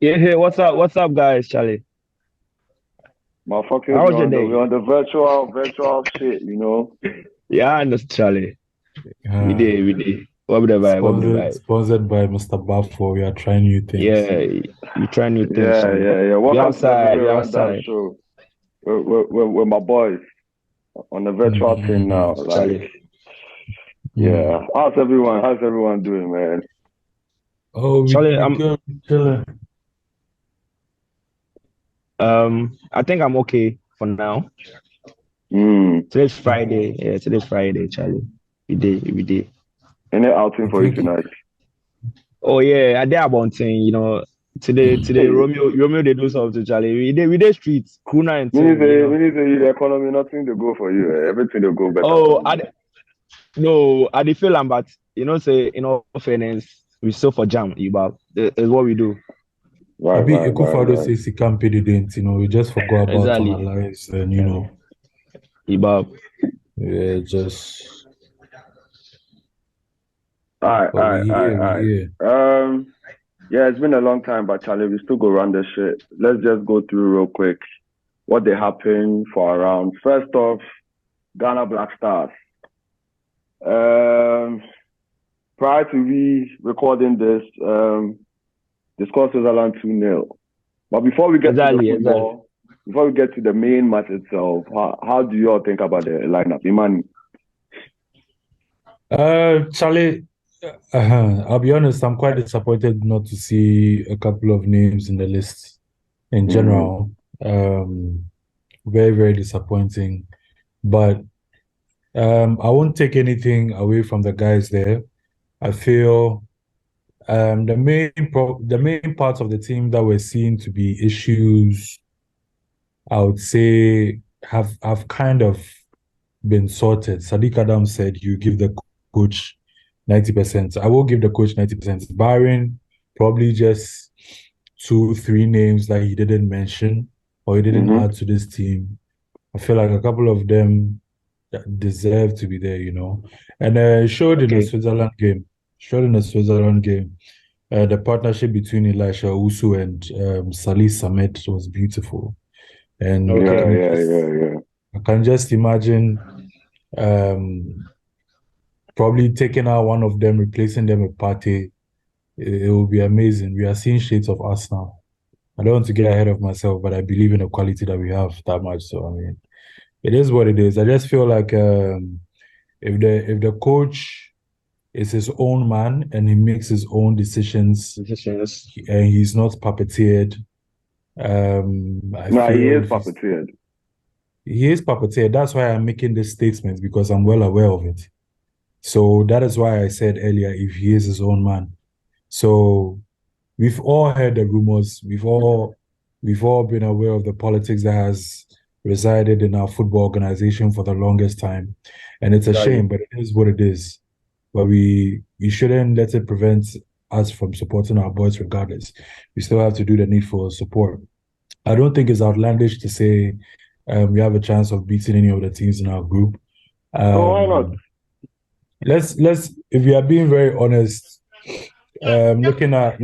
Yeah, hey, what's up? What's up, guys? Charlie, Motherfuckers, how was your day? we're on the virtual shit, you know. Yeah, I know, Charlie. We Uh, did, we did. What be the vibe? What be the sponsored vibe? sponsored by Mr. Bafo. We are trying new things. Yeah, we try new things, Yeah, Charlie. yeah, yeah. We Welcome to the outside, Video we Rundown outside. Show. We're my boys on the virtual thing now. Mm, Like, Charlie. yeah. mm. How's everyone doing, man? Oh, we Charlie, we good, we chilling. I think I'm okay for now. Mm. Today's Friday. Yeah, today's Friday, Charlie. We did. Any outing I for you think tonight? Oh yeah, I did about thing, today Hey, Romeo they do something, Charlie. We did streets, Kuna and thing. we need to the economy, nothing to go for you. Everything to go better for Oh, you. no, I dey feel am, but say in all fairness, we still for jam, Iba. Is what we do. Right, Abi right, right, Ekufado right. says he can't pay the dent. We just forgot about our Exactly. lives, and Iba. yeah, just All right, but all we right, all right, here, we all here. right. Yeah, it's been a long time, but Charlie, we still go run this shit. Let's just go through real quick what they happened for around. First off, Ghana Blackstars. Um, Prior to we recording this, the score was around 2-0. But before we get to the Exactly. football, before we get to the main match itself, how do you all think about the lineup? Imani? Charlie, I'll be honest, I'm quite disappointed not to see a couple of names in the list in Mm-hmm. general. Um, Very, very disappointing. But I won't take anything away from the guys there. I feel the main parts of the team that were seen to be issues, I would say have kind of been sorted. Sadiq Adam said you give the coach 90%. I will give the coach 90%. Barring probably just two, three names that he didn't mention or he didn't Mm-hmm. add to this team. I feel like a couple of them deserve to be there, And it showed in the Okay. Switzerland game. Showed in the Switzerland game. The partnership between Elisha Usu and Salih Samet was beautiful. And Yeah, Okay. yeah, yeah, yeah. I can just imagine um, probably taking out one of them, replacing them with Partey. It will be amazing. We are seeing shades of us now. I don't want to get ahead of myself, but I believe in the quality that we have that much. So I mean, it is what it is. I just feel like if the coach is his own man and he makes his own decisions Decisions. and he's not puppeteered, I No, he feel is puppeteered. he is puppeteered. That's why I'm making this statement because I'm well aware of it. So that is why I said earlier, if he is his own man. So we've all heard the rumors. We've all been aware of the politics that has resided in our football organization for the longest time. And it's a Exactly. shame, but it is what it is. But we shouldn't let it prevent us from supporting our boys regardless. We still have to do the needful support. I don't think it's outlandish to say we have a chance of beating any of the teams in our group. Oh, why not? Let's if we are being very honest, looking at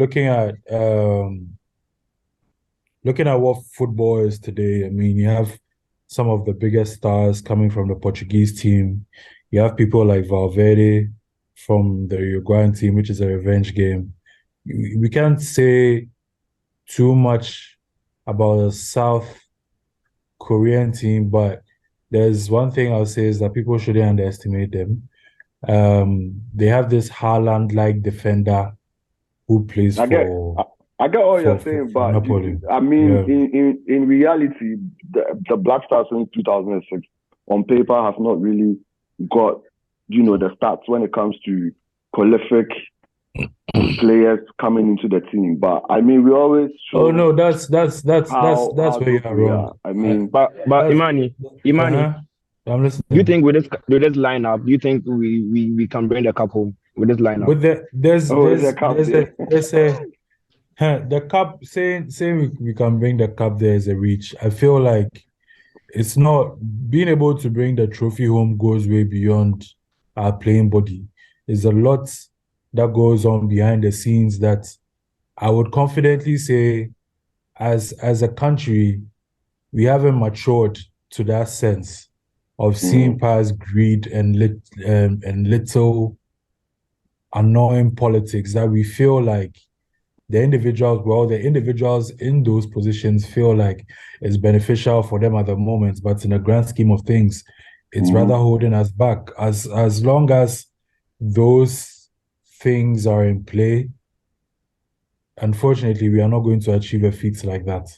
what football is today. I mean, you have some of the biggest stars coming from the Portuguese team. You have people like Valverde from the Uruguayan team, which is a revenge game. We can't say too much about the South Korean team, but there's one thing I'll say is that people shouldn't underestimate them. They have this Haaland-like defender who plays I get, for I, I get all for you're for, saying, for but Napoli. I mean, Yeah. in reality, the Black Stars since 2006 on paper has not really got, the stats when it comes to prolific players coming into the team. But I mean, we always Oh show no, that's how where good you're we wrong. are. I mean, But That's Imani, I'm do you listening. think with this lineup, do you think we can bring the cup home with this lineup? With the oh, is there cup there? there's a the cup saying we can bring the cup there is a reach. I feel like it's not being able to bring the trophy home goes way beyond our playing body. There's a lot that goes on behind the scenes that I would confidently say, as a country, we haven't matured to that sense of seeing past greed and little annoying politics that we feel like the individuals in those positions feel like it's beneficial for them at the moment, but in the grand scheme of things, it's rather holding us back. As long as those things are in play, unfortunately, we are not going to achieve a feat like that.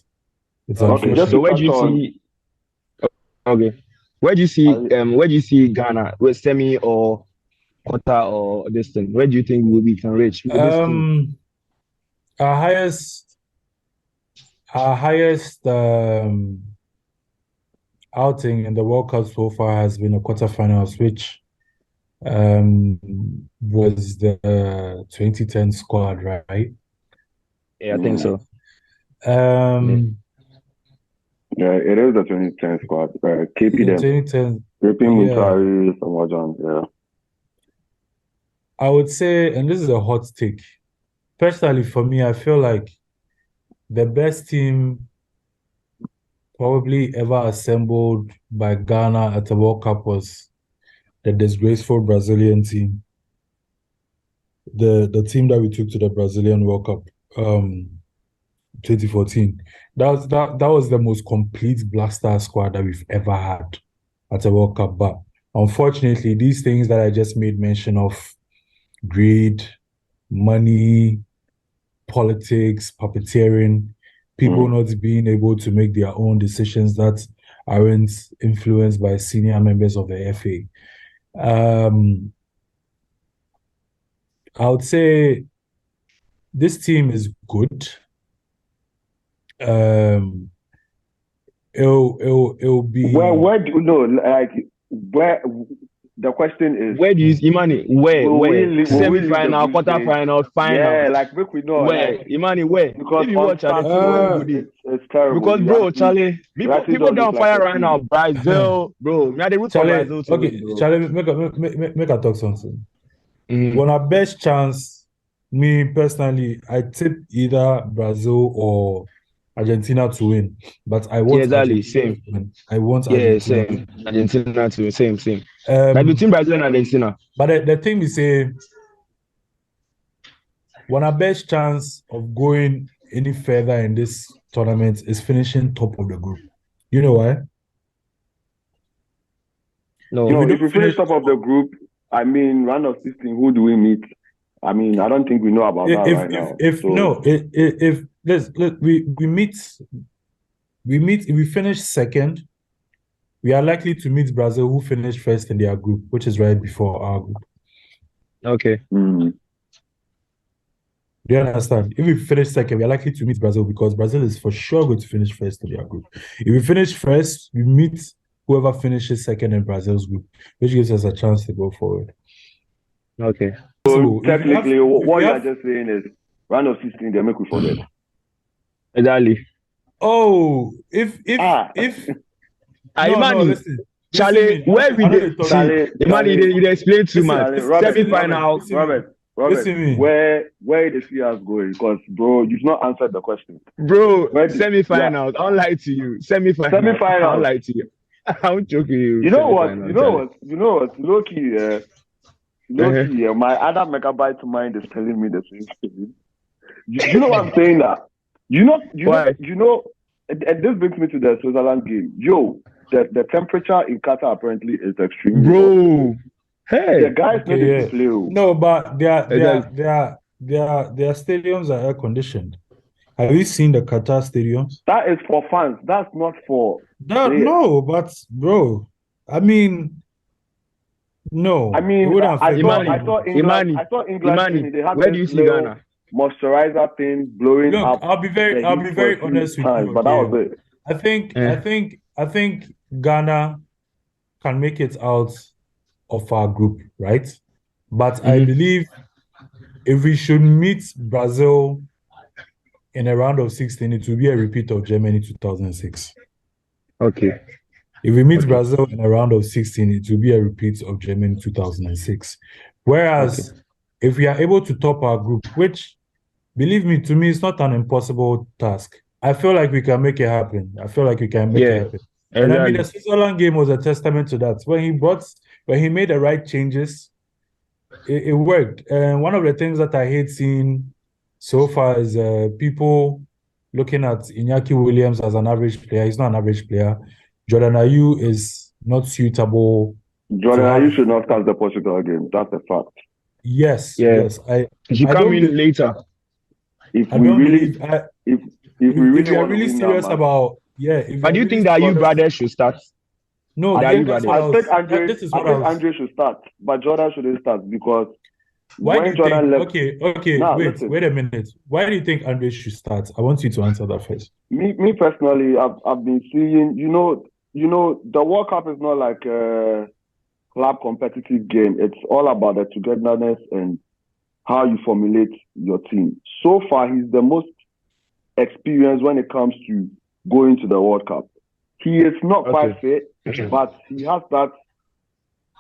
It's Okay, just unfortunate. So where to do you touch on, see? Okay, where do you see Ghana with semi or quarter or this thing? Where do you think we can reach with this team? Our highest outing in the World Cup so far has been a quarterfinals, which was the 2010 squad, right? Yeah, I think so. Yeah, it is the 2010 squad. KP them. 2010, Ripping yeah. Muntari, Samojan, yeah. I would say, and this is a hot take. Personally, for me, I feel like the best team probably ever assembled by Ghana at the World Cup was the disgraceful Brazilian team. The team that we took to the Brazilian World Cup, 2014. That was the most complete Blackstars squad that we've ever had at a World Cup. But unfortunately, these things that I just made mention of, greed, money, politics, puppeteering, people not being able to make their own decisions that aren't influenced by senior members of the FA. I would say this team is good. It'll be where do you know, like, where the question is, where do you see Imani? Where? Semi-final, will we leave the quarter-final, final. Yeah, like make we know, Where? like, Imani, where? because If you watch at the team, where would it's terrible. because You bro, actually- Charlie, you actually people don't down look like fire a right team. now. Brazil, bro. Me, I dey root for Charlie, Brazil to okay, win, bro. Charlie, make a talk something. Mhm. On our best chance, me personally, I tip either Brazil or Argentina to win. But I want Yeah, exactly. Argentina Same. to win. I want Yeah, Argentina to same. Argentina too. Same. win. Like between Brazil and Argentina. But the thing we say, one our best chance of going any further in this tournament is finishing top of the group. You know why? No. You know, we if we finish top of the group, I mean, round of 16, who do we meet? I mean, I don't think we know about that right now. If we finish second, we are likely to meet Brazil, who finished first in their group, which is right before our group. Okay. Do you understand? If we finish second, we are likely to meet Brazil because Brazil is for sure going to finish first in their group. If we finish first, we meet whoever finishes second in Brazil's group, which gives us a chance to go forward. Okay. So technically, what you are just saying is round of 16, they make we forget. Exactly. Oh, if listen. Charlie, where we did Imani, you explain too much. Semi-final. Robert, where they see us going? Because bro, you've not answered the question. Bro, semi-finals. I'll lie to you. Semi-finals. I'll lie to you. I'm joking. You know what? Low key, my other megabyte mind is telling me the same thing. You know what I'm saying? That you know, and this brings me to the Switzerland game. Yo, the temperature in Qatar apparently is extreme. Bro, hey, the guys need to play. No, but their stadiums are air conditioned. Have you seen the Qatar stadiums? That is for fans. That's not for. No, but bro, I mean, no. I mean, I saw England. They had where do you see Ghana? Moisturizer thing blowing up. I'll be very honest with you. But that was it. I think Ghana can make it out of our group, right? But I believe if we should meet Brazil in a round of 16, it will be a repeat of Germany 2006. Okay. If we meet Brazil in a round of 16, it will be a repeat of Germany 2006. Whereas if we are able to top our group, which believe me, to me, it's not an impossible task. I feel like we can make it happen. I feel like we can make it Yeah, happen. And I mean, the exactly. Switzerland game was a testament to that. When he made the right changes, it worked. And one of the things that I hate seeing so far is people looking at Iñaki Williams as an average player. He's not an average player. Jordan Ayew is not suitable to Jordan, you have. should not start the Portugal game. That's a fact. Yes, Yeah, yes. he should I come don't in later. If I we don't really, believe if if we if really you are want to really win that serious match, about if But you're do you really think that you serious, brothers should start? no, The Ayew that's brothers. what I think this is I what I think was. Andre should start, but Jordan shouldn't start because Why do when you Jordan think? left, Okay, now listen, wait a minute. Why do you think Andre should start? I want you to answer that first. me personally, I've been seeing, the World Cup is not like a club competitive game. It's all about the togetherness and how you formulate your team. So far, he's the most experienced when it comes to going to the World Cup. He is not quite fit, but he has that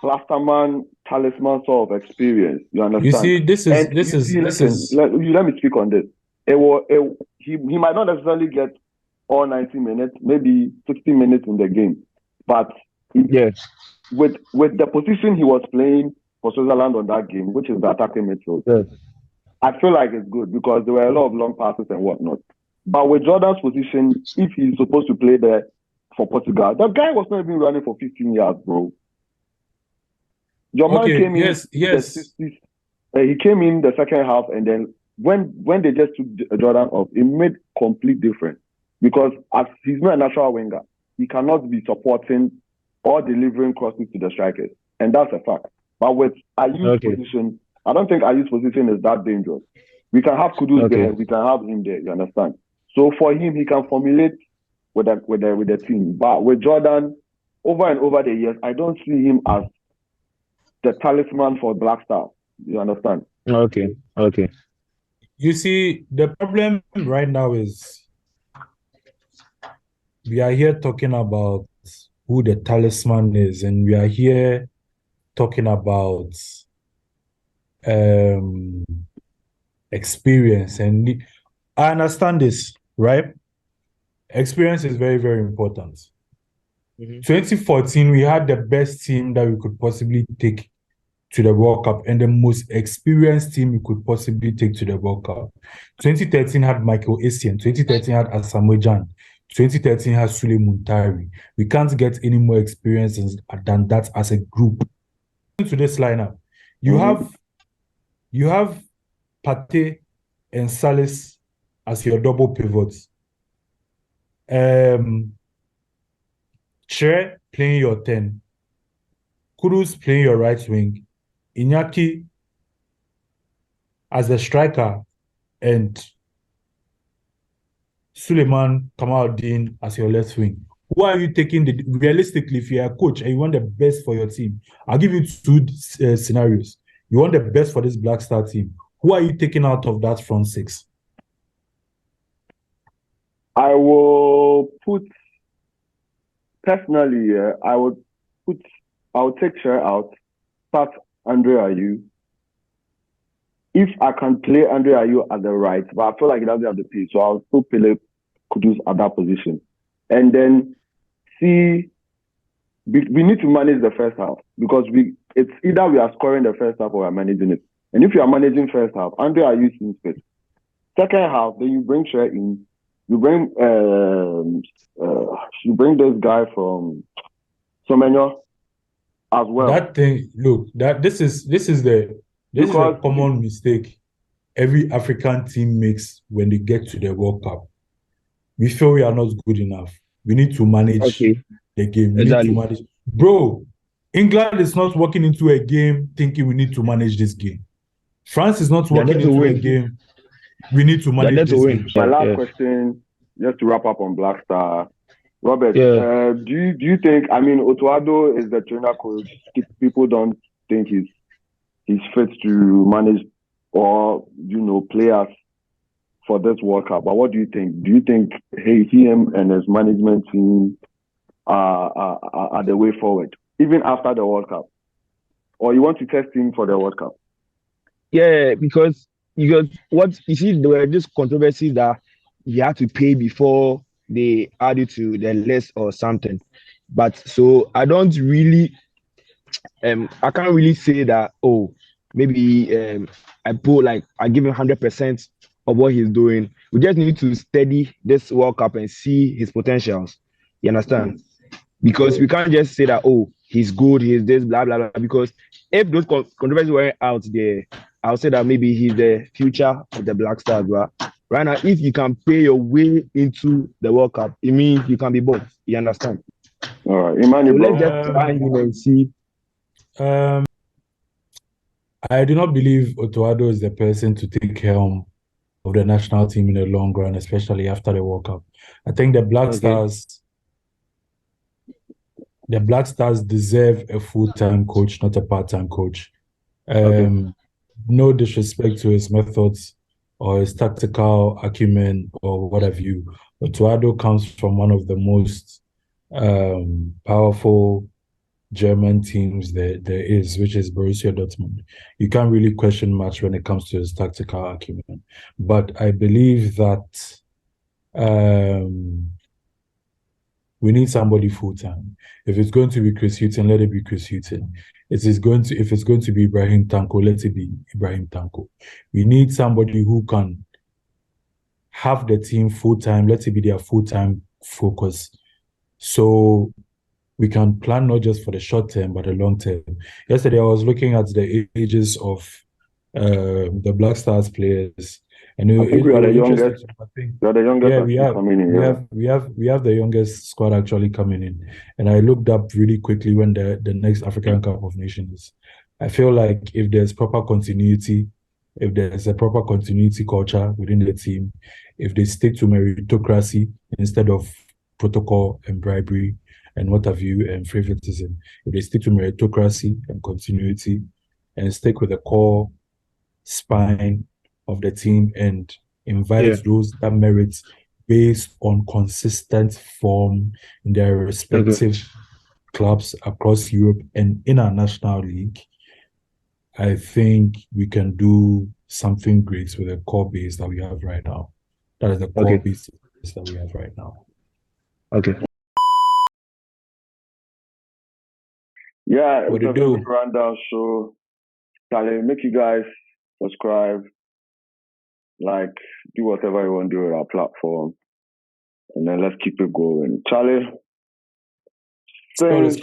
plasterman talisman sort of experience. You understand? You see, this is Let me speak on this. He might not necessarily get all 90 minutes, maybe 60 minutes in the game, but Yes. with the position he was playing for Switzerland on that game, which is the attacking midfield, Yes. I feel like it's good because there were a lot of long passes and whatnot. But with Jordan's position, if he's supposed to play there for Portugal, that guy was not even running for 15 years, bro. Your man came in yes. the 60s. He came in the second half, and then when they just took Jordan off, it made complete difference because as he's not a natural winger, he cannot be supporting or delivering crosses to the strikers, and that's a fact. But with Ayew's position, I don't think Ayew's position is that dangerous. We can have Kudus there, we can have him there. You understand? So for him, he can formulate with the team. But with Jordan, over and over the years, I don't see him as the talisman for Blackstars. You understand? Okay. You see, the problem right now is we are here talking about who the talisman is, and we are here talking about experience. And I understand this, right? Experience is very, very important. 2014, we had the best team that we could possibly take to the World Cup and the most experienced team we could possibly take to the World Cup. 2013 had Michael Essien. 2013 had Asamoah Gyan. 2013 had Sule Muntari. We can't get any more experience than that as a group. To this lineup, you have Partey and Salis as your double pivots. Che playing your 10. Kudus playing your right wing. Iñaki as a striker, and Suleiman Kamaldeen as your left wing. Who are you taking? Realistically, if you're a coach and you want the best for your team, I'll give you two scenarios. You want the best for this Black Star team. Who are you taking out of that front six? I will put personally. I would take Cher out. Start Andre Ayew. If I can play Andre Ayew at the right, but I feel like he doesn't have the pace, so I'll still play Kudus at that position. And then we need to manage the first half because it's either we are scoring the first half or we are managing it. And if you are managing first half, Andre Ayew seems fit. Second half, then you bring Cher in. You bring this guy from Semenyo as well. That thing, look, this is a common mistake every African team makes when they get to the World Cup. We feel we are not good enough. We need to manage the game. We need to manage. Bro, England is not walking into a game thinking we need to manage this game. France is not walking into a game. We need to manage this game. My last question, just to wrap up on Black Star. Robert, do you think, I mean, Otuado is the trainer coach. People don't think he's fit to manage or, players for this World Cup. But what do you think? Do you think him and his management team are the way forward, even after the World Cup? Or you want to test him for the World Cup? Yeah, because because what you see, there were just controversies that you had to pay before they add it to the list or something. But so I can't really say that, oh, maybe I put like I give him 100% of what he's doing. We just need to study this World Cup and see his potentials. You understand? Because we can't just say that, oh, he's good, he's this, blah blah blah. Because if those controversies were out there, I'll say that maybe he's the future of the Black Stars. But right now, if you can pay your way into the World Cup, it means you can be both. You understand? All right, Imani, So let's bro. just try him and see. I do not believe Otuado is the person to take helm of the national team in the long run, especially after the World Cup. I think the Black Stars deserve a full-time coach, not a part-time coach. No disrespect to his methods or his tactical acumen or what have you. Otuado comes from one of the most powerful German teams there is, which is Borussia Dortmund. You can't really question much when it comes to his tactical acumen. But I believe that we need somebody full-time. If it's going to be Chris Hughton, let it be Chris Hughton. If it's going to be Ibrahim Tanko, let it be Ibrahim Tanko. We need somebody who can have the team full-time, let it be their full-time focus. So we can plan not just for the short term, but the long term. Yesterday, I was looking at the ages of the Black Stars players. And I think we are the youngest. We are the youngest. Yeah, we have the youngest squad actually coming in. And I looked up really quickly when the next African Cup of Nations is. I feel like if there's proper continuity, if there's a proper continuity culture within the team, if they stick to meritocracy instead of protocol and bribery and what have you and favoritism, if they stick to meritocracy and continuity and stick with the core spine of the team and invite those that merit based on consistent form in their respective clubs across Europe and in our national league, I think we can do something great with the core base that we have right now. That is the core base that we have right now. Okay. Yeah, it's a Vivid Rundown show. Charlie, make you guys subscribe, like, do whatever you want to do with our platform, and then let's keep it going. Charlie, let's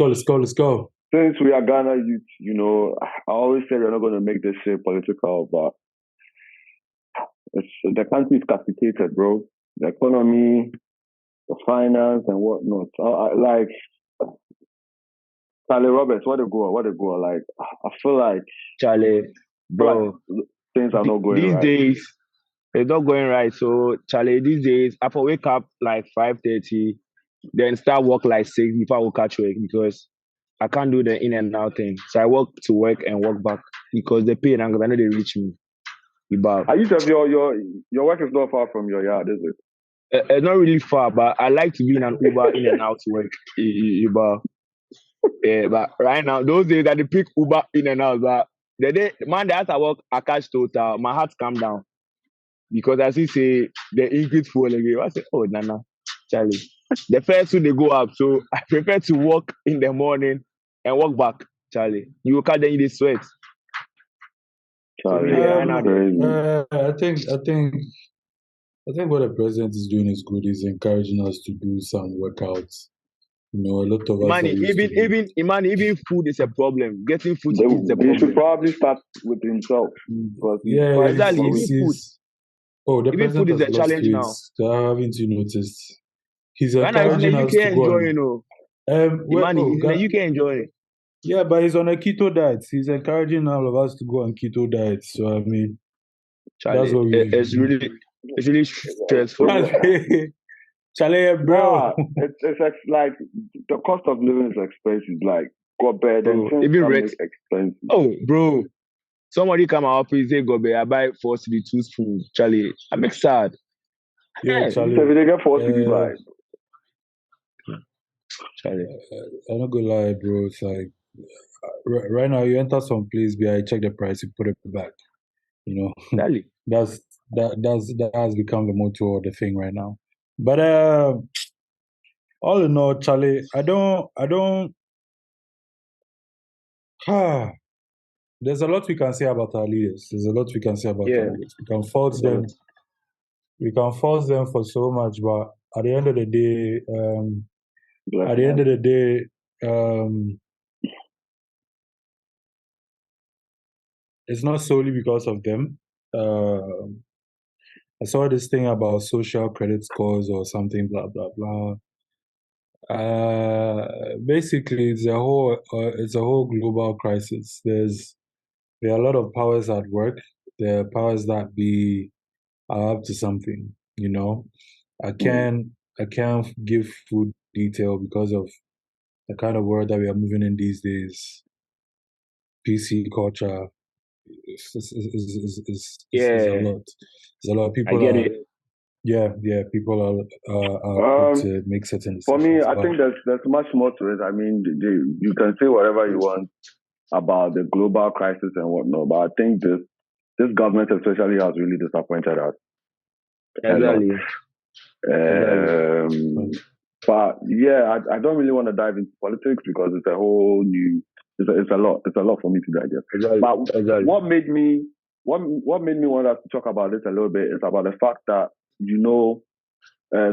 go. Since we are Ghana youth, you know, I always say we're not going to make this shit political, but the country is capitated, bro. The economy, the finance, and whatnot. Like, Charlie Roberts, what a goal. Like, I feel like Charlie, bro, things are not going right. These days, it's not going right. So, Charlie, these days, I will wake up like 5:30, then start work like 6 before I will catch work because I can't do the in and out thing. So I walk to work and walk back because they pay and I know they reach me. Are you sure your work is not far from your yard, is it? Not really far, but I like to be in an Uber in and out to work. Yeah, but right now, those days that they pick Uber in and out, but the day Monday after I work, I catch total, my heart calm down. Because as you say, the increase fuel again. I say, oh, Nana, Charlie. The first two they go up, so I prefer to walk in the morning and walk back, Charlie. You will catch them in the sweat. Charlie, I think what the president is doing is good. He's encouraging us to do some workouts. You know, a lot of us. Even food is a problem. Getting food is a problem. He should probably start with himself. Exactly. Oh, the even food is a challenge now. Haven't you noticed? He's encouraging us to go on. You can enjoy it. Yeah, but he's on a keto diet. He's encouraging all of us to go on keto diet. So I mean, Charlie, that's what it's really stressful. Charlie, bro. It's like the cost of living is expensive. Like, got better than even rent expensive. Oh, bro. Somebody come out and say, go I buy 4 cedi 2 spoons. Charlie, I make sad. Yeah, Charlie. So they get 4 cedi buy. Charlie. I'm not gonna lie, bro. It's like right now you enter some place, I check the price, you put it back. Exactly. That has become the motto of the thing right now. But all in all, Charlie, I don't. There's a lot we can say about our leaders. There's a lot we can say about our Yeah. leaders. We can fault them. We can fault them for so much, but at the end of the day, it's not solely because of them. I saw this thing about social credit scores or something, blah blah blah. Basically, it's a whole global crisis. There are a lot of powers at work. There are powers that are up to something. I can't give full detail because of the kind of world that we are moving in these days. PC culture is a lot. There's a lot of people. I get it. Yeah, people are to make certain decisions. For me, I think there's much more to it. I mean, you can say whatever you want about the global crisis and whatnot, but I think this government especially has really disappointed us. Exactly. But yeah, I don't really want to dive into politics because it's a whole new. It's a lot. It's a lot for me to digest. Exactly. But what made me want us to talk about this a little bit is about the fact that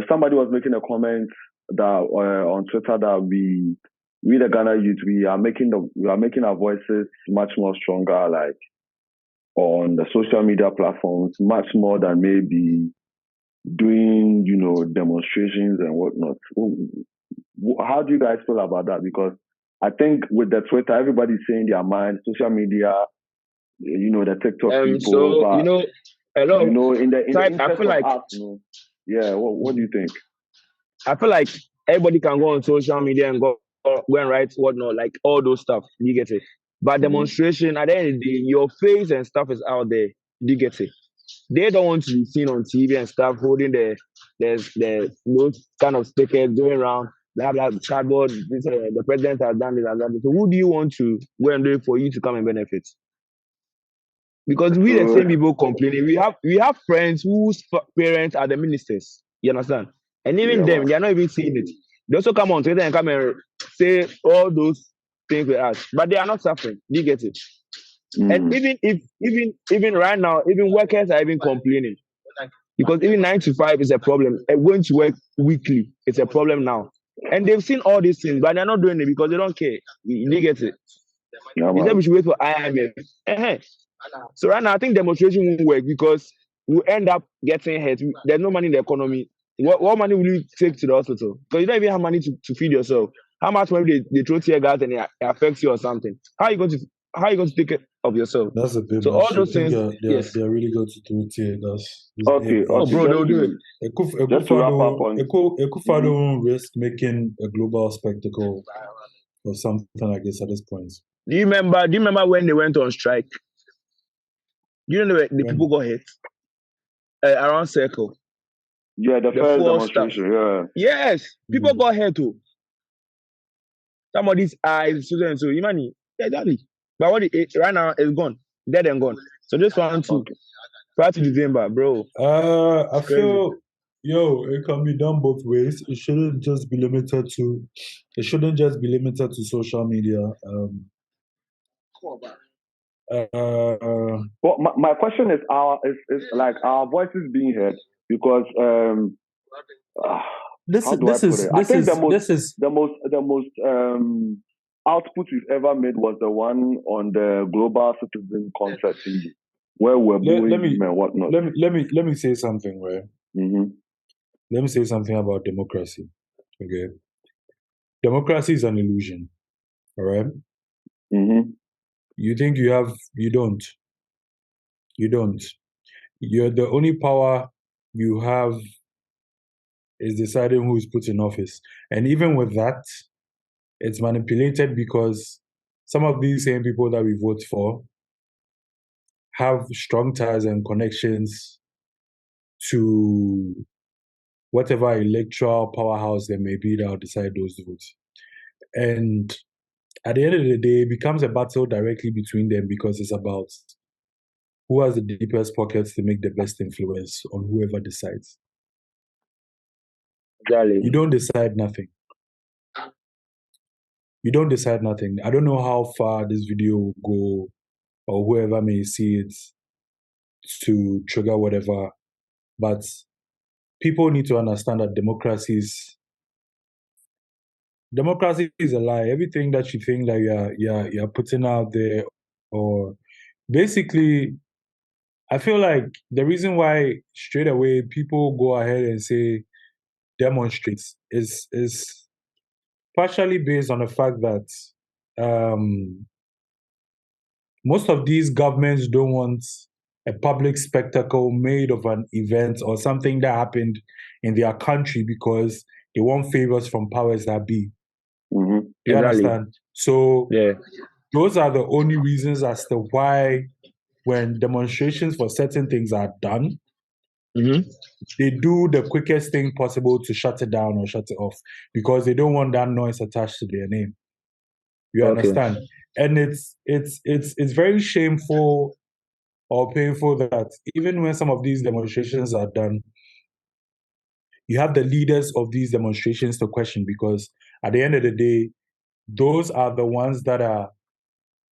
somebody was making a comment that on Twitter that we the Ghana youth we are making our voices much more stronger, like on the social media platforms, much more than maybe doing demonstrations and whatnot. How do you guys feel about that? Because I think with the Twitter, everybody's saying their mind, social media, the TikTok people. So but, a lot in the interest I feel like of us, yeah. What do you think? I feel like everybody can go on social media and go and write whatnot, like all those stuff. You get it? But demonstration, at the end of the day, your face and stuff is out there. You get it? They don't want to be seen on TV and stuff holding those kind of stickers going around, blah blah cardboard. The president has done this and that. So who do you want to go and do it for you to come and benefit? Because we the same people complaining. We have friends whose parents are the ministers. You understand? And even them, they are not even seeing it. They also come on Twitter and come and say all those things with us, but they are not suffering. Do you get it? And even right now, even workers are even complaining because even 9 to 5 is a problem. And going to work weekly is a problem now. And they've seen all these things, but they're not doing it because they don't care. You get it? They said we should wait for IMF. So right now, I think demonstration won't work because we end up getting hurt. There's no money in the economy. What money will you take to the hospital? Because you don't even have money to feed yourself. How much money they throw tear gas and it affects you or something? How are you going to take care of yourself? That's a bit. So all those things, they're really good to throw tear gas. Okay. Oh, bro, they'll do it. Just to wrap up on Ekufa don't risk making a global spectacle or something like this at this point. Do you remember when they went on strike? You know the people got hit around Circle. Yeah, the first demonstration. Yeah. Yes, people got hurt too. Somebody's eyes, so imagine, exactly. But right now is gone, dead and gone. So this one too, prior to December, bro. I feel, it can be done both ways. It shouldn't just be limited to social media. Well, my question is like our voices being heard because the most output we've ever made was the one on the Global Citizen Concert TV where we're booing and whatnot. Let me say something, right? Let me say something about democracy. Okay, democracy is an illusion. All right. You think you have? You don't. You don't. You're the only power you have is deciding who is put in office. And even with that, it's manipulated because some of these same people that we vote for have strong ties and connections to whatever electoral powerhouse there may be that will decide those votes. And at the end of the day, it becomes a battle directly between them because it's about who has the deepest pockets to make the best influence on whoever decides. Exactly. You don't decide nothing. You don't decide nothing. I don't know how far this video will go or whoever may see it to trigger whatever, but people need to understand that democracy is a lie. Everything that you think that you're putting out there, or basically, I feel like the reason why straight away people go ahead and say demonstrates is partially based on the fact that most of these governments don't want a public spectacle made of an event or something that happened in their country because they want favors from powers that be. Mm-hmm. You Exactly. understand? So Yeah. those are the only reasons as to why when demonstrations for certain things are done, Mm-hmm. they do the quickest thing possible to shut it down or shut it off because they don't want that noise attached to their name. You Okay. understand? And it's very shameful or painful that even when some of these demonstrations are done, you have the leaders of these demonstrations to question because at the end of the day, those are the ones that are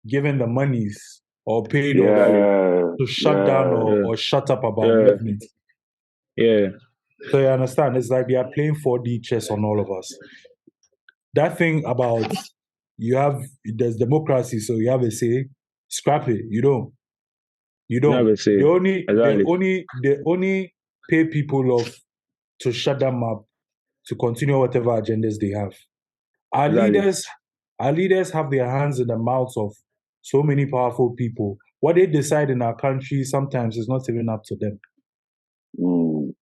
given the monies or paid off Yeah. to shut down or shut up about Yeah. movements. Yeah. So you understand? It's like they are playing 4D chess on all of us. That thing about there's democracy, so you have a say, scrap it. You don't. Never say. They only pay people off to shut them up, to continue whatever agendas they have. Our leaders have their hands in the mouths of so many powerful people. What they decide in our country sometimes is not even up to them. Mm.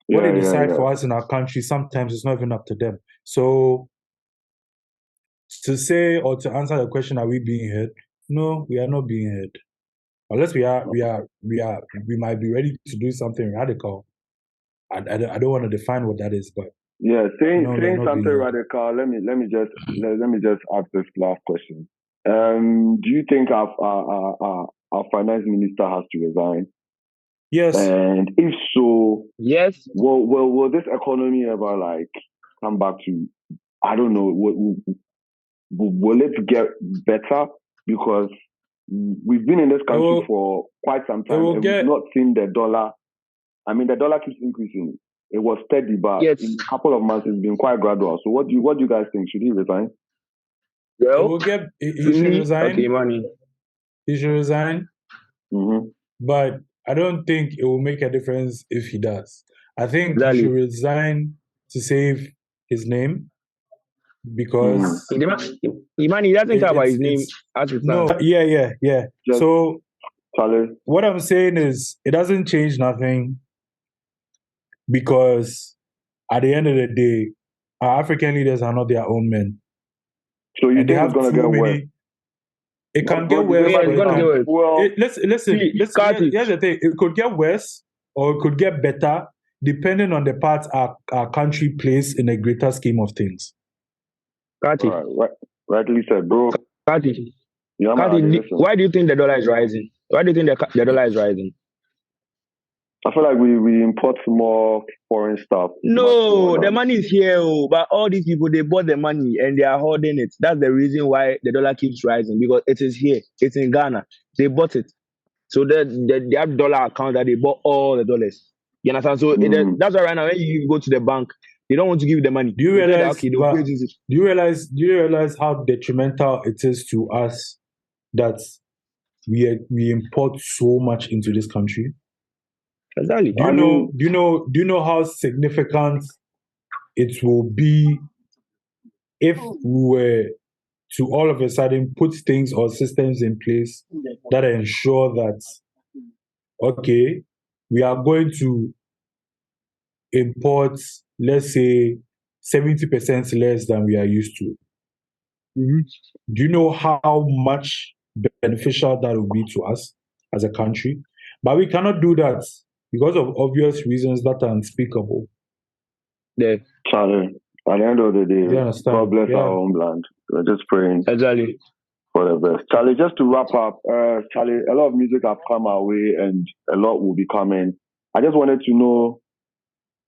What they decide for us in our country sometimes is not even up to them. So to say or to answer the question, are we being heard? No, we are not being heard. Unless we might be ready to do something radical. I don't want to define what that is, but saying not something being radical. Let me just ask this last question. Do you think our finance minister has to resign? Yes. And if so, yes. Will this economy ever like come back to? I don't know. Will it get better? Because we've been in this country for quite some time and we've not seen the dollar. I mean, the dollar keeps increasing. It was steady, but in a couple of months, it's been quite gradual. So what do you guys think? Should he resign? Well, he should resign. Okay, money. He should resign. Mm-hmm. But I don't think it will make a difference if he does. I think he should resign to save his name because Imani doesn't care about his name. Yeah. So what I'm saying is it doesn't change nothing because at the end of the day, our African leaders are not their own men. So you think it's going to get worse? It can get worse. Listen. Here's the thing. It could get worse or it could get better depending on the part our country plays in the greater scheme of things. Kati. Rightly said, bro. Kati, why do you think the dollar is rising? Why do you think the dollar is rising? I feel like we import more foreign stuff. No, the money is here, but all these people, they bought the money and they are holding it. That's the reason why the dollar keeps rising, because it is here. It's in Ghana. They bought it. So they have dollar account that they bought all the dollars. You understand? So that's why right now when you go to the bank, they don't want to give you the money. Do you realize how detrimental it is to us that we import so much into this country? Exactly. Do you know how significant it will be if we were to all of a sudden put things or systems in place that ensure that, okay, we are going to import, let's say, 70% less than we are used to. Mm-hmm. Do you know how much beneficial that will be to us as a country? But we cannot do that because of obvious reasons that are unspeakable. Yeah. Charlie, at the end of the day, God bless our homeland. We're just praying. Exactly. For the best. Charlie, just to wrap up, Charlie, a lot of music have come our way and a lot will be coming. I just wanted to know,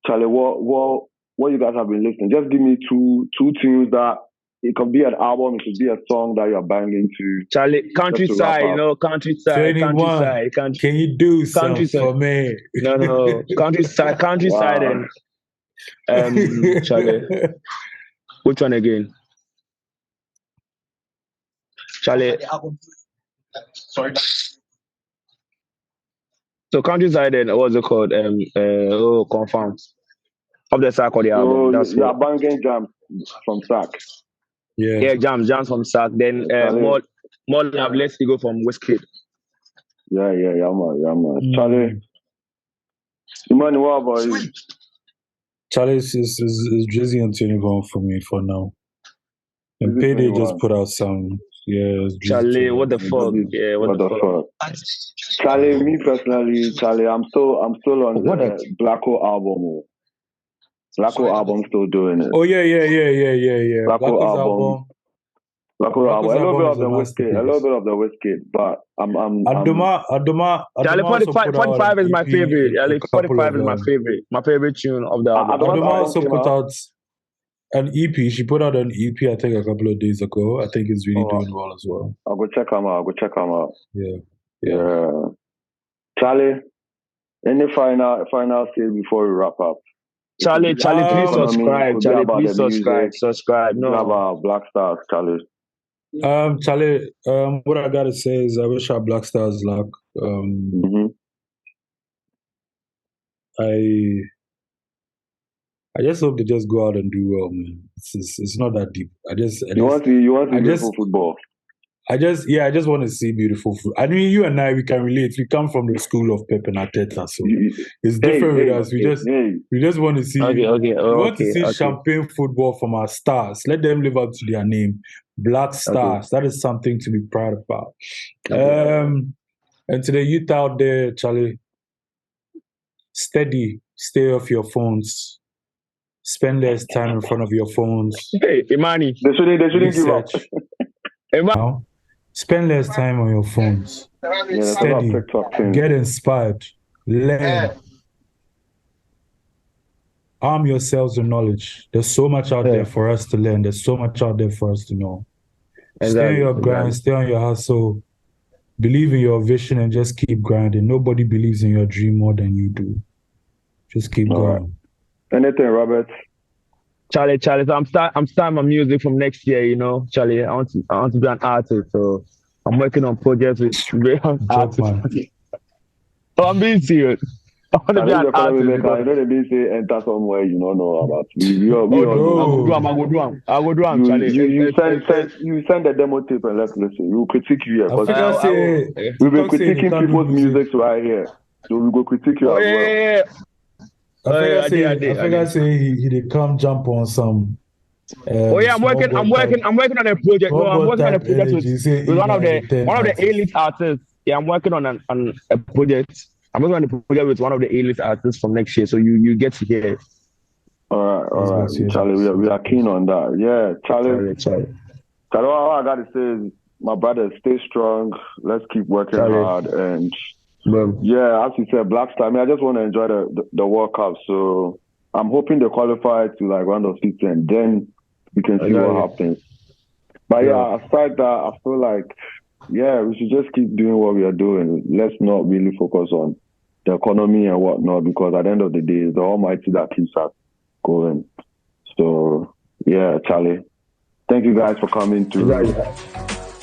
Charlie, what you guys have been listening. Just give me two tunes that it could be an album, it could be a song that you're banging to. Charlie, countryside, countryside. Can you do something for me? No, countryside, wow. And Charlie, which one again? Charlie. Sorry. So countryside and what's it called? Confirm. Of the Sack or the album. That's yeah, banging jams from Sack. Yeah, jams from Sack. Then more love. Let's go from Whiskey. Yeah, man. Charlie, Imani, what about you? Charlie is Drizzy and 21 for me for now. And Payday just put out some. Yeah, Charlie, what the fuck? Yeah, what the fuck? Charlie, me personally, Charlie, I'm still on the Black Hole album. Black Hole album still doing it. Oh yeah. Black Hole album. A little bit of the Whiskey, but I'm Adoma. Charlie, 45 is my favorite. Charlie, 45 is my favorite. My favorite tune of the album. Adoma also put out an EP. She put out an EP, I think, a couple of days ago. I think it's really doing well as well. I'll go check them out. Yeah. Charlie, any final say before we wrap up? Charlie, please subscribe. Charlie, please subscribe. No. About Blackstars, Charlie. Charlie, what I gotta say is I wish our Blackstars luck. I just hope they just go out and do well, man. It's not that deep. You want to see football. I just want to see beautiful food. I mean, you and I, we can relate. We come from the school of Pep and Arteta, so it's different with us. We just want to see. We want to see champagne football from our stars. Let them live up to their name, Blackstars. That is something to be proud about. And to the youth out there, Charlie, steady, stay off your phones. Spend less time in front of your phones. Hey, Imani, they shouldn't give up. Now, spend less time on your phones. Steady, get inspired, learn. Arm yourselves with knowledge. There's so much out there for us to learn. There's so much out there for us to know. Stay on your grind, stay on your hustle. Believe in your vision and just keep grinding. Nobody believes in your dream more than you do. Just keep going. Anything, Robert? Charlie, so I'm starting my music from next year, Charlie. I want to be an artist, so I'm working on projects with artists. Oh, I'm being serious. I want to be an artist. You know they say enter somewhere you don't know about. I go do them, Charlie. You send the demo tape and let's listen. We'll critique you here. We've been critiquing people's music right here. So we go critique you as well. Yeah. I think I say he did come jump on some. I'm working on a project. No, I'm working on a project with one of the A-list artists. Yeah, I'm working on a project. I'm working on a project with one of the A-list artists from next year. So you get to hear it. All right, Charlie. We are keen on that. Yeah, Charlie. All I gotta say is, my brother, stay strong. Let's keep working hard and. Yeah, as you said, Blackstars. I just want to enjoy the World Cup. So I'm hoping they qualify to round of 16. Then we can see what happens. But aside that, I feel like we should just keep doing what we are doing. Let's not really focus on the economy and whatnot, because at the end of the day, it's the Almighty that keeps us going. So Charlie, thank you guys for coming to.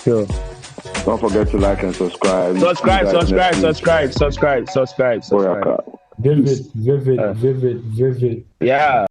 Sure. Don't forget to like and subscribe. Subscribe. Vivid. Yeah.